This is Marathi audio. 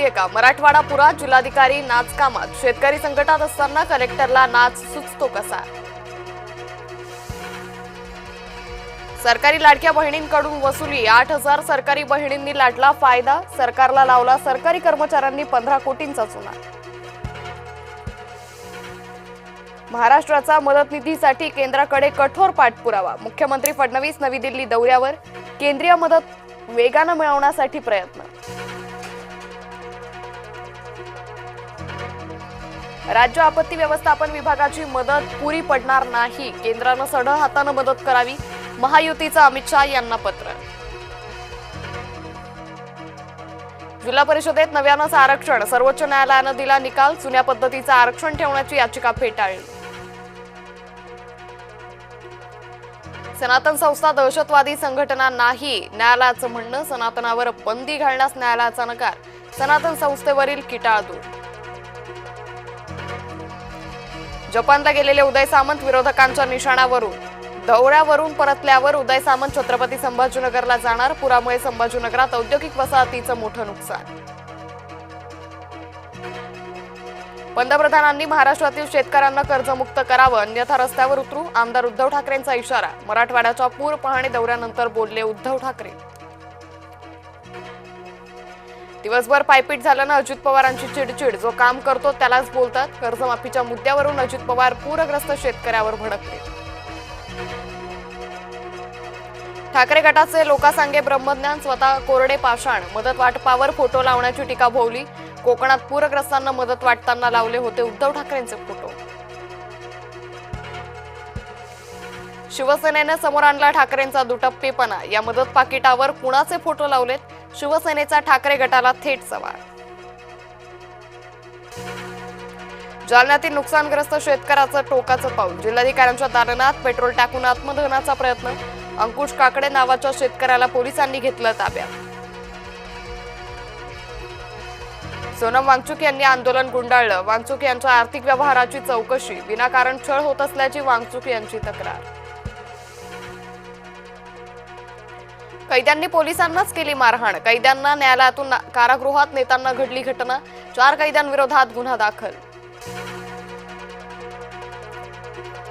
सुचलीये का? मराठवाडा पुरात जिल्हाधिकारी नाच कामात, शेतकरी संकटात असताना कलेक्टरला नाच सुचतो कसा? सरकारी लाडक्या बहिणींकडून वसुली 8,000 सरकारी बहिणींनी लाटला फायदा, सरकारला लावला सरकारी कर्मचाऱ्यांनी 15 कोटींचा चुना. महाराष्ट्राचा मदत निधीसाठी केंद्राकडे कठोर पाठपुरावा, मुख्यमंत्री फडणवीस नवी दिल्ली दौऱ्यावर, केंद्रीय मदत वेगाने मिळवण्यासाठी प्रयत्न. राज्य आपत्ती व्यवस्थापन विभागाची मदत पुरी पडणार नाही, केंद्रानं सढळ हाताने मदत करावी, महायुतीचं अमित शहा यांना पत्र. जिल्हा परिषदेत नव्यानंच आरक्षण, सर्वोच्च न्यायालयानं दिला निकाल, जुन्या पद्धतीचं आरक्षण ठेवण्याची याचिका फेटाळली. सनातन संस्था दहशतवादी संघटना नाही, न्यायालयाचं म्हणणं, सनातनावर बंदी घालण्यास न्यायालयाचा नकार, सनातन संस्थेवरील किटाळ दूर. जपानला गेलेले उदय सामंत विरोधकांच्या निशाण्यावरून, दौऱ्यावरून परतल्यावर उदय सामंत छत्रपती संभाजीनगरला जाणार, पुरामुळे संभाजीनगरात औद्योगिक वसाहतीचं मोठं नुकसान. पंतप्रधानांनी महाराष्ट्रातील शेतकऱ्यांना कर्जमुक्त करावं, अन्यथा रस्त्यावर उतरू, आमदार उद्धव ठाकरेंचा इशारा. मराठवाड्याच्या पूर पाहणी दौऱ्यानंतर बोलले उद्धव ठाकरे. दिवसभर पायपीट झाल्यानं अजित पवारांची चिडचिड, जो काम करतो त्यालाच बोलतात. कर्जमाफीच्या मुद्द्यावरून अजित पवार पूरग्रस्त शेतकऱ्यावर भडकले. ठाकरे गटाचे लोकासांगे ब्रह्मज्ञान, स्वतः कोरडे पाषाण, मदत वाटपावर फोटो लावण्याची टीका भोवली. कोकणात पूरग्रस्तांना मदत वाटताना लावले होते उद्धव ठाकरेंचे फोटो. शिवसेनेने समोर आणला ठाकरेंचा दुटप्पीपणा, या मदत पाकिटावर कुणाचे फोटो लावलेत? शिवसेनेचा ठाकरे गटाला थेट सवाल. जालन्यातील नुकसानग्रस्त शेतकऱ्याचं टोकाचं पाऊल, जिल्हाधिकाऱ्यांच्या दालनात पेट्रोल टाकून आत्मदहनाचा प्रयत्न. अंकुश काकडे नावाच्या शेतकऱ्याला पोलिसांनी घेतलं ताब्यात. सोनम वांगचुक यांनी आंदोलन गुंडाळलं, वांगचुक यांच्या आर्थिक व्यवहाराची चौकशी, विनाकारण छळ होत असल्याची वांगचुक यांची तक्रार. कैद्यांनी पोलिसांनाच केली मारहाण, कैद्यांना न्यायालयातून कारागृहात नेताना घडली घटना, 4 कैद्यांविरोधात गुन्हा दाखल.